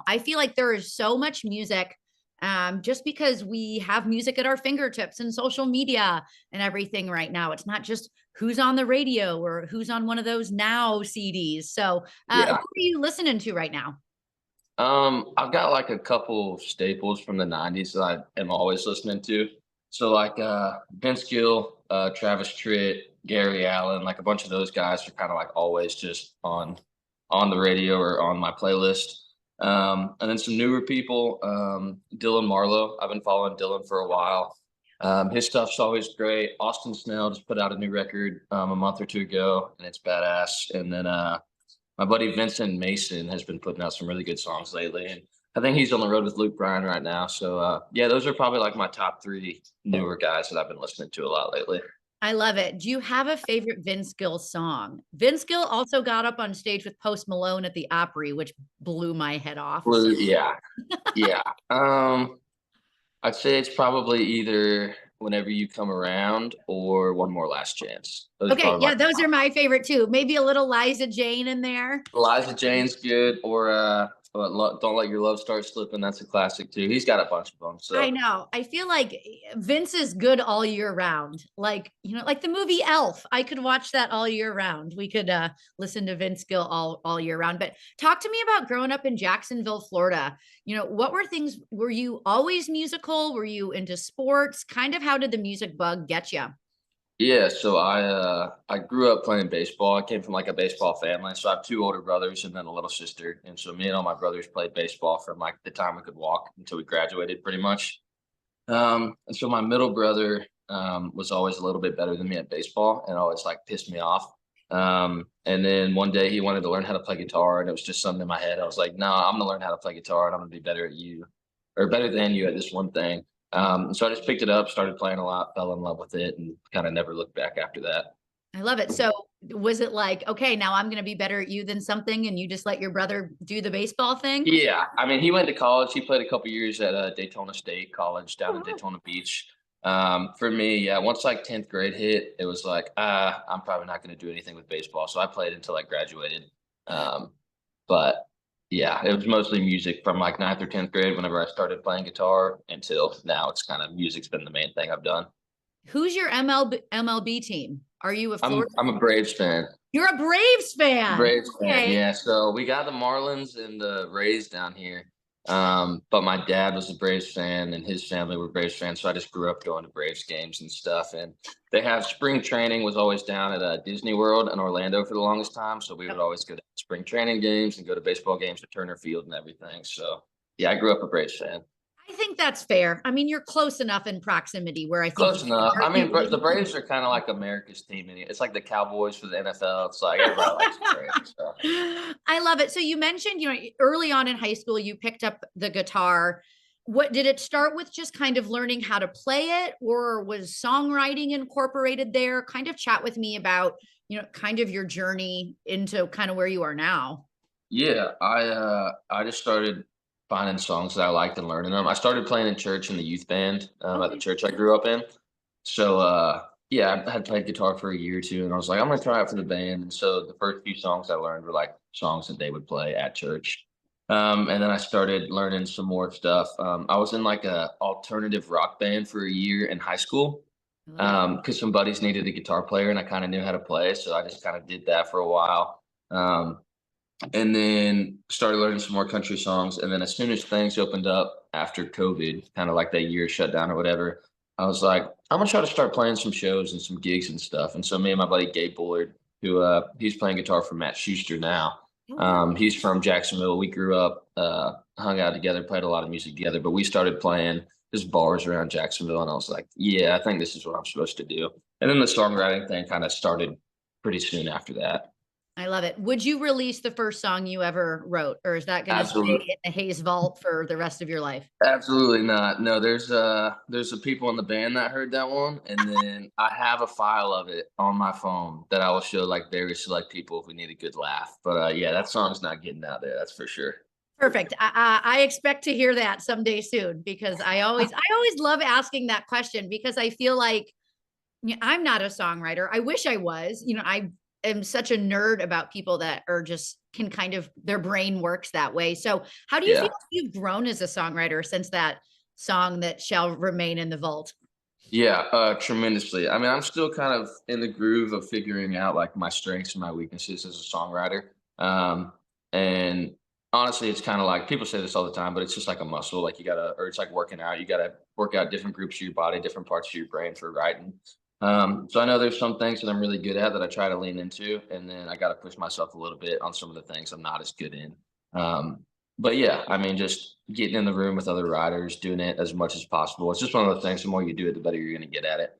I feel like there is so much music just because we have music at our fingertips and social media and everything right now. It's not just who's on the radio or who's on one of those now CDs. So, who Yeah. are you listening to right now? I've got like a couple staples from the '90s that I am always listening to. So like Vince Gill, Travis Tritt, Gary Allen, like a bunch of those guys are kind of like always just on the radio or on my playlist. And then some newer people, Dylan Marlowe. I've been following Dylan for a while. His stuff's always great. Austin Snell just put out a new record a month or two ago, and it's badass. And then my buddy Vincent Mason has been putting out some really good songs lately, and I think he's on the road with Luke Bryan right now. So yeah, those are probably like my top three newer guys that I've been listening to a lot lately. I love it. Do you have a favorite Vince Gill song? Vince Gill also got up on stage with Post Malone at the Opry, which blew my head off. So, Yeah, yeah. I'd say it's probably either "Whenever You Come Around" or "One More Last Chance." Those are okay, probably yeah, my those are my favorite too. Maybe a little Liza Jane in there. Eliza Jane's good, or "Don't Let Your Love Start Slipping." That's a classic too. He's got a bunch of them. I So know. I feel like Vince is good all year round. Like, like the movie Elf. I could watch that all year round. We could listen to Vince Gill all year round. But talk to me about growing up in Jacksonville, Florida. What were you always musical? Were you into sports? Kind of how did the music bug get you? yeah, so I grew up playing baseball. I came from like a baseball family. So I have two older brothers and then a little sister. And so me and all my brothers played baseball from like the time we could walk until we graduated pretty much. And so my middle brother was always a little bit better than me at baseball and always like pissed me off. And then one day he wanted to learn how to play guitar, and it was just something in my head. I was like, no, I'm gonna learn how to play guitar and I'm gonna be better at you or better than you at this one thing. So I just picked it up, started playing a lot, fell in love with it, and kind of never looked back after that. I love it. So was it like, okay, now I'm going to be better at you than something, and you just let your brother do the baseball thing? Yeah, I mean, he went to college. He played a couple years at Daytona State College down Oh, in wow. Daytona Beach. For me, yeah, once like 10th grade hit, it was like, I'm probably not going to do anything with baseball. So I played until I graduated. Um, but yeah, it was mostly music from like ninth or 10th grade whenever I started playing guitar until now. It's kind of music's been the main thing I've done. Who's your MLB team? Are you a Florida? I'm a Braves fan. You're a Braves fan. Braves fan, Okay. yeah. So we got the Marlins and the Rays down here. But my dad was a Braves fan and his family were Braves fans. So I just grew up going to Braves games and stuff. And they have spring training was always down at Disney World in Orlando for the longest time. So we would always go to spring training games and go to baseball games to Turner Field and everything. So yeah, I grew up a Braves fan. I think that's fair. I mean, you're close enough in proximity where I think you Close can enough. I mean, the argue. Braves are kind of like America's team. It's like the Cowboys for the NFL. It's like everybody likes the Braves. So. I love it. So you mentioned, early on in high school, you picked up the guitar. What did it start with, just kind of learning how to play it, or was songwriting incorporated there? Kind of chat with me about, kind of your journey into kind of where you are now. Yeah, I just started finding songs that I liked and learning them. I started playing in church in the youth band at the Okay. church I grew up in. So yeah, I had played guitar for a year or two, and I was like, I'm gonna try out for the band. And so the first few songs I learned were like songs that they would play at church. And then I started learning some more stuff. I was in like a alternative rock band for a year in high school I love it. because some buddies needed a guitar player, and I kind of knew how to play, so I just kind of did that for a while. And then started learning some more country songs. And then as soon as things opened up after COVID, kind of like that year shut down or whatever, I was like, I'm gonna try to start playing some shows and some gigs and stuff. And so me and my buddy Gabe Bullard, who he's playing guitar for Matt Schuster now. Oh, wow. He's from Jacksonville. We grew up, hung out together, played a lot of music together, but we started playing just bars around Jacksonville. And I was like, yeah, I think this is what I'm supposed to do. And then the songwriting thing kind of started pretty soon after that. I love it. Would you release the first song you ever wrote, or is that going to stay Absolutely. in the Hayes vault for the rest of your life? Absolutely not. No, there's some people in the band that heard that one, and then I have a file of it on my phone that I will show like very select people if we need a good laugh. But yeah, that song's not getting out there. That's for sure. Perfect. I expect to hear that someday soon, because I always love asking that question, because I feel like, I'm not a songwriter. I wish I was. I am such a nerd about people that are just can kind of, their brain works that way. So how do you feel Yeah. you've grown as a songwriter since that song that shall remain in the vault? Yeah, tremendously. I mean, I'm still kind of in the groove of figuring out like my strengths and my weaknesses as a songwriter. And honestly, it's kind of like people say this all the time, but it's just like a muscle. Like you gotta, or it's like working out. You gotta work out different groups of your body, different parts of your brain for writing. So I know there's some things that I'm really good at that I try to lean into, and then I got to push myself a little bit on some of the things I'm not as good in. Um, but yeah, I mean, just getting in the room with other writers, doing it as much as possible. It's just one of those things. The more you do it, the better you're going to get at it.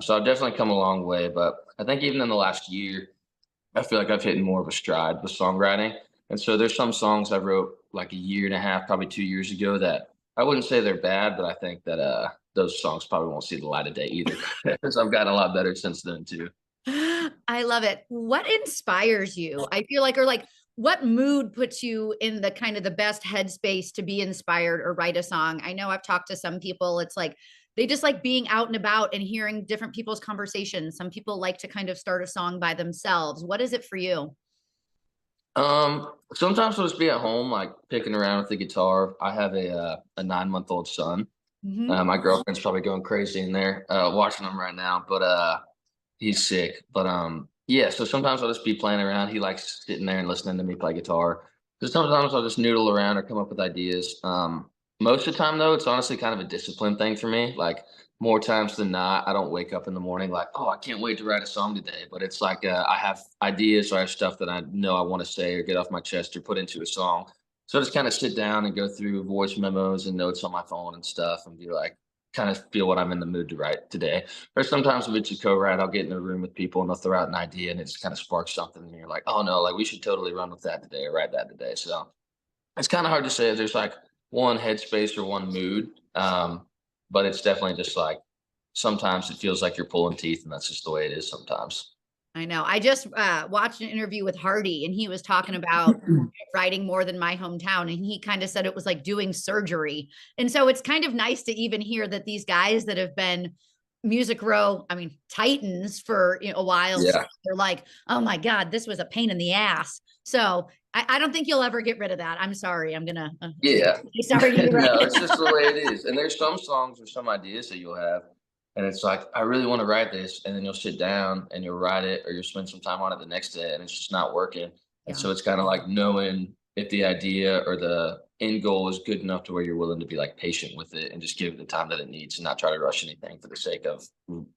So I've definitely come a long way. But I think even in the last year, I feel like I've hit more of a stride with songwriting. And so there's some songs I wrote like a year and a half, probably 2 years ago that I wouldn't say they're bad, but I think that those songs probably won't see the light of day either. Because I've gotten a lot better since then too. I love it. What inspires you? I feel like, or like, what mood puts you in the kind of the best headspace to be inspired or write a song? I know I've talked to some people, it's like they just like being out and about and hearing different people's conversations. Some people like to kind of start a song by themselves. What is it for you? Sometimes I'll just be at home, like picking around with the guitar. I have a 9-month-old son. Hmm. My girlfriend's probably going crazy in there, watching him right now, but he's sick. But yeah, so sometimes I'll just be playing around. He likes sitting there and listening to me play guitar. So sometimes I'll just noodle around or come up with ideas. Most of the time though, it's honestly kind of a discipline thing for me. Like more times than not, I don't wake up in the morning like, oh, I can't wait to write a song today. But it's like I have ideas or I have stuff that I know I want to say or get off my chest or put into a song. So I just kind of sit down and go through voice memos and notes on my phone and stuff and be like, kind of feel what I'm in the mood to write today. Or sometimes if it's a co-write, I'll get in a room with people and they'll throw out an idea and it just kind of sparks something. And you're like, oh no, like we should totally run with that today or write that today. So it's kind of hard to say if there's like one headspace or one mood. But it's definitely just like sometimes it feels like you're pulling teeth and that's just the way it is sometimes. I know. I just watched an interview with Hardy and he was talking about writing more than my hometown. And he kind of said it was like doing surgery. And so it's kind of nice to even hear that these guys that have been Music Row, I mean, Titans for a while, Yeah. they're like, oh my God, this was a pain in the ass. So I don't think you'll ever get rid of that. I'm sorry. I'm going to, Yeah. sorry, you're right. No, it's just the way it is. And there's some songs or some ideas that you'll have. And it's like, I really want to write this. And then you'll sit down and you'll write it or you'll spend some time on it the next day and it's just not working. And Yeah. so it's kind of like knowing if the idea or the end goal is good enough to where you're willing to be like patient with it and just give it the time that it needs and not try to rush anything for the sake of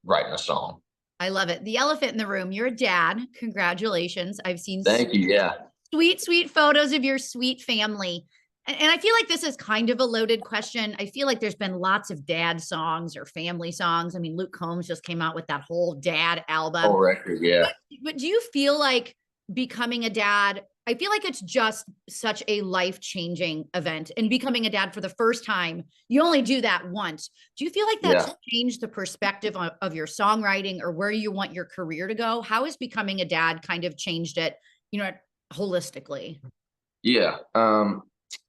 writing a song. I love it. The elephant in the room. You're a dad. Congratulations. I've seen Thank you. Yeah. sweet, sweet photos of your sweet family. And I feel like this is kind of a loaded question. I feel like there's been lots of dad songs or family songs. I mean, Luke Combs just came out with that whole dad album. Whole record. Yeah. But do you feel like becoming a dad? I feel like it's just such a life-changing event. And becoming a dad for the first time, you only do that once. Do you feel like that's Yeah. changed the perspective of your songwriting or where you want your career to go? How has becoming a dad kind of changed it, holistically? Yeah.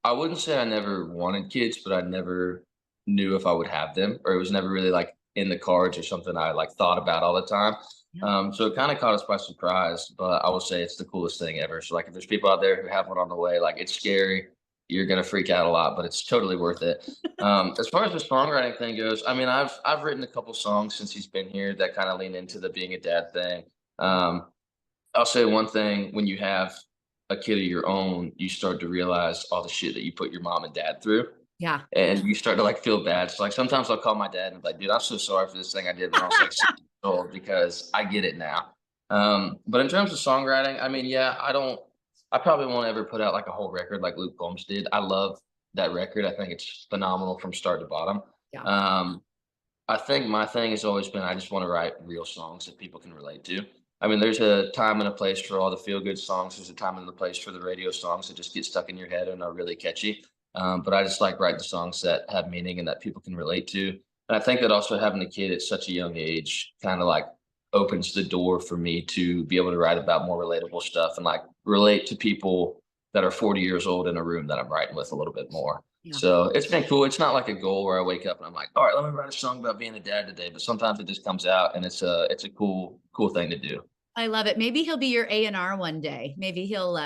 I wouldn't say I never wanted kids, but I never knew if I would have them, or it was never really like in the cards or something I like thought about all the time. Yeah. So it kind of caught us by surprise, but I will say it's the coolest thing ever. So like if there's people out there who have one on the way, like it's scary. You're gonna freak out a lot, but it's totally worth it. As far as the songwriting thing goes, I mean, I've written a couple songs since he's been here that kind of lean into the being a dad thing. Um, I'll say one thing: when you have a kid of your own, you start to realize all the shit that you put your mom and dad through, Yeah. and you start to like feel bad. So like sometimes I'll call my dad and be like, "Dude, I'm so sorry for this thing I did when I was like 6 years old because I get it now." But in terms of songwriting, I mean, yeah, I probably won't ever put out like a whole record like Luke Combs did. I love that record. I think it's phenomenal from start to bottom. Yeah. I think my thing has always been I just want to write real songs that people can relate to. I mean, there's a time and a place for all the feel good songs. There's a time and a place for the radio songs that just get stuck in your head and are really catchy. But I just like writing songs that have meaning and that people can relate to. And I think that also having a kid at such a young age kind of like opens the door for me to be able to write about more relatable stuff and like relate to people that are 40 years old in a room that I'm writing with a little bit more. Yeah. So it's been cool. It's not like a goal where I wake up and I'm like, all right, let me write a song about being a dad today. But sometimes it just comes out and it's a cool thing to do. I love it. Maybe he'll be your A&R one day. Maybe he'll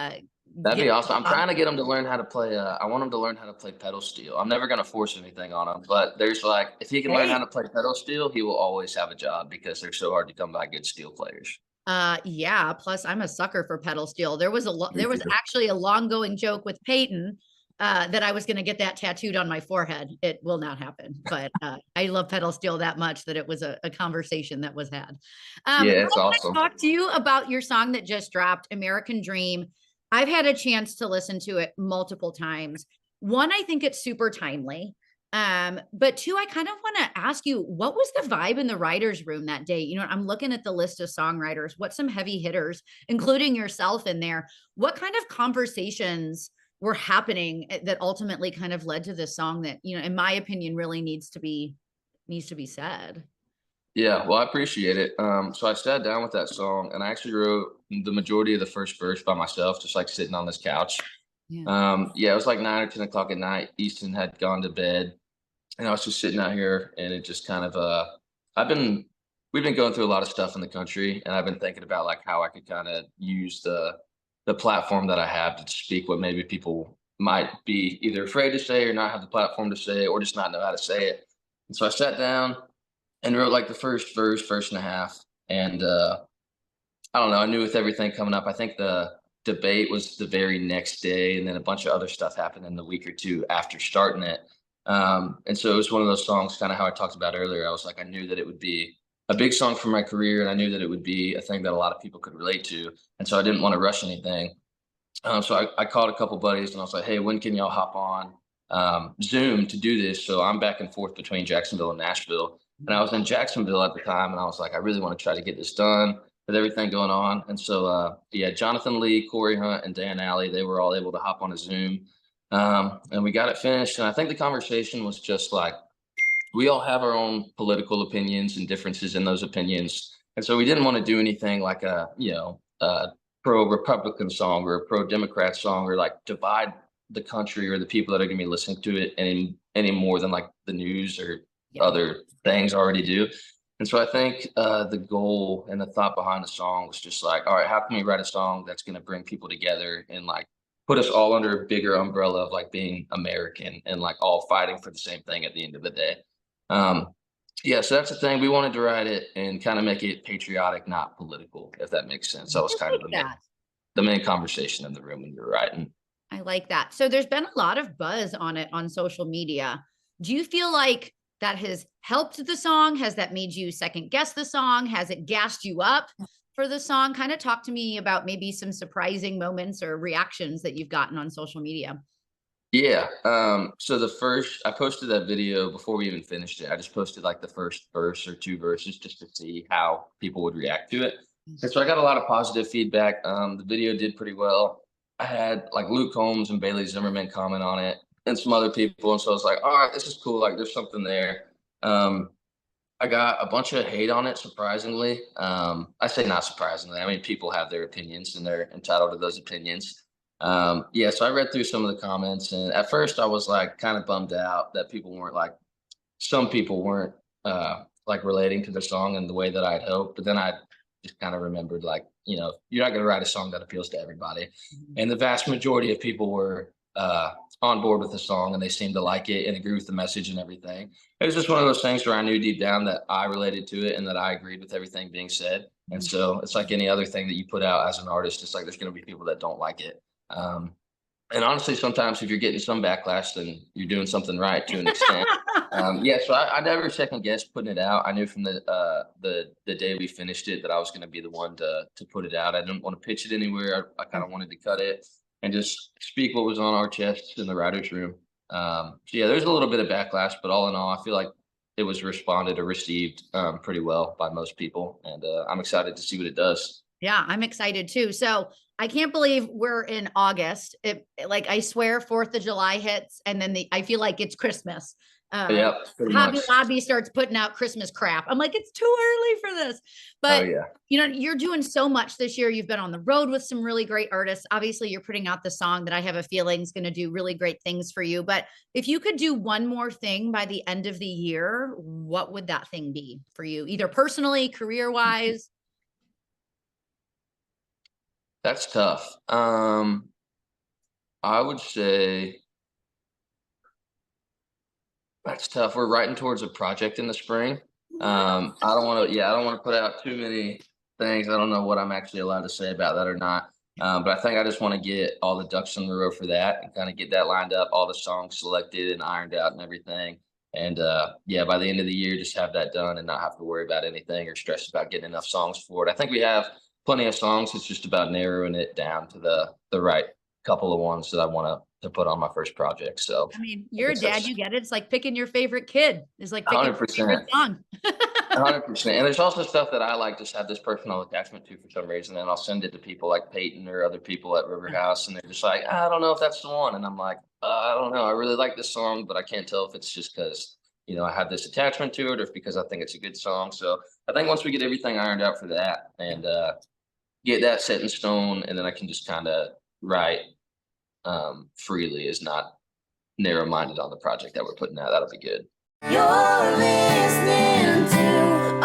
That'd get be awesome. I'm on. trying to get him to learn how to play. I want him to learn how to play pedal steel. I'm never gonna force anything on him, but there's like, if he can learn how Hey. to play pedal steel, he will always have a job because they're so hard to come by good steel players. Yeah, plus I'm a sucker for pedal steel. Me There was too. actually a long going joke with Peyton that I was going to get that tattooed on my forehead. It will not happen, but I love pedal steel that much that it was a conversation that was had. I Yeah, want it's to awesome. talk to you about your song that just dropped, American Dream. I've had a chance to listen to it multiple times. One, I think it's super timely. But two, I kind of want to ask you, what was the vibe in the writers' room that day? You know, I'm looking at the list of songwriters, what some heavy hitters, including yourself in there. What kind of conversations were happening that ultimately kind of led to this song that, you know, in my opinion, really needs to be said? Yeah, well, I appreciate it. So I sat down with that song, and I actually wrote the majority of the first verse by myself, just like sitting on this couch. Yeah. Yeah, it was like 9 or 10 o'clock at night. Easton had gone to bed, and I was just sitting out here, and it just kind of I've been we've been going through a lot of stuff in the country, and I've been thinking about like how I could kind of use the platform that I have to speak what maybe people might be either afraid to say or not have the platform to say or just not know how to say it. And so I sat down and wrote like the first verse, verse and a half, and I don't know. I knew with everything coming up, I think the debate was the very next day, and then a bunch of other stuff happened in the week or two after starting it. And so it was one of those songs, kind of how I talked about earlier. I was like, I knew that it would be a big song for my career, and I knew that it would be a thing that a lot of people could relate to. And so I didn't want to rush anything. So I called a couple buddies, and I was like, hey, when can y'all hop on Zoom to do this? So I'm back and forth between Jacksonville and Nashville. And I was in Jacksonville at the time, and I was like, I really want to try to get this done with everything going on. And so, yeah, Jonathan Lee, Corey Hunt, and Dan Alley, they were all able to hop on a Zoom. And we got it finished. And I think the conversation was just like, we all have our own political opinions and differences in those opinions. And so we didn't want to do anything like a pro Republican song or a pro Democrat song or like divide the country or the people that are going to be listening to it any more than like the news or Yeah. other things already do. And so I think the goal and the thought behind the song was just like, all right, how can we write a song that's going to bring people together and like put us all under a bigger umbrella of like being American and like all fighting for the same thing at the end of the day. Um, yeah, so that's the thing. We wanted to write it and kind of make it patriotic, not political, if that makes sense. That I was kind of like that. the main conversation in the room when you were writing. I like that. So there's been a lot of buzz on it on social media. Do you feel like that has helped the song? Has that made you second guess the song? Has it gassed you up for the song? Kind of talk to me about maybe some surprising moments or reactions that you've gotten on social media. Yeah. So the first I posted that video before we even finished it. I just posted like the first verse or two verses just to see how people would react to it. And so I got a lot of positive feedback. The video did pretty well. I had like Luke Combs and Bailey Zimmerman comment on it and some other people. And so I was like, all right, this is cool. Like there's something there. Um, I got a bunch of hate on it, surprisingly. I say not surprisingly. I mean, people have their opinions and they're entitled to those opinions. Yeah, so I read through some of the comments, and at first I was like kind of bummed out that people weren't like, some people weren't like relating to the song in the way that I'd hoped. But then I just kind of remembered, like, you're not going to write a song that appeals to everybody. Mhm. And the vast majority of people were on board with the song and they seemed to like it and agree with the message and everything. It was just one of those things where I knew deep down that I related to it and that I agreed with everything being said. And so it's like any other thing that you put out as an artist, it's like there's going to be people that don't like it. Um, and honestly, sometimes if you're getting some backlash, then you're doing something right to an extent. Yeah, so I never second guessed putting it out. I knew from the day we finished it that I was going to be the one to put it out. I didn't want to pitch it anywhere. I kind of wanted to cut it and just speak what was on our chests in the writers' room. So yeah, there's a little bit of backlash, but all in all, I feel like it was responded or received pretty well by most people, and I'm excited to see what it does. Yeah, I'm excited too. So I can't believe we're in August. Like I swear 4th of July hits and then I feel like it's Christmas. Uh Yeah, pretty Hobby much. Lobby starts putting out Christmas crap. I'm like, it's too early for this. Oh But yeah. you know, you're doing so much this year. You've been on the road with some really great artists. Obviously, you're putting out the song that I have a feeling is going to do really great things for you. But if you could do one more thing by the end of the year, what would that thing be for you? Either personally, career wise? That's tough. I would say that's tough. We're writing towards a project in the spring. What? I don't want to, yeah, I don't want to put out too many things. I don't know what I'm actually allowed to say about that or not. But I think I just want to get all the ducks in the row for that and kind of get that lined up, all the songs selected and ironed out and everything. And yeah, by the end of the year, just have that done and not have to worry about anything or stress about getting enough songs for it. I think we have plenty of songs. It's just about narrowing it down to the right couple of ones that I want to put on my first project. So I mean, I you're a guess dad, that's you get it. It's like picking your favorite kid. It's like picking your favorite 100%. song. 100%. And there's also stuff that I like just have this personal attachment to for some reason. And I'll send it to people like Peyton or other people at River House. And they're just like, I don't know if that's the one. And I'm like, I don't know. I really like this song, but I can't tell if it's just because, I have this attachment to it or if because I think it's a good song. So I think once we get everything ironed out for that and get that set in stone, and then I can just kind of write freely, is not narrow minded on the project that we're putting out. That'll be good. You're listening to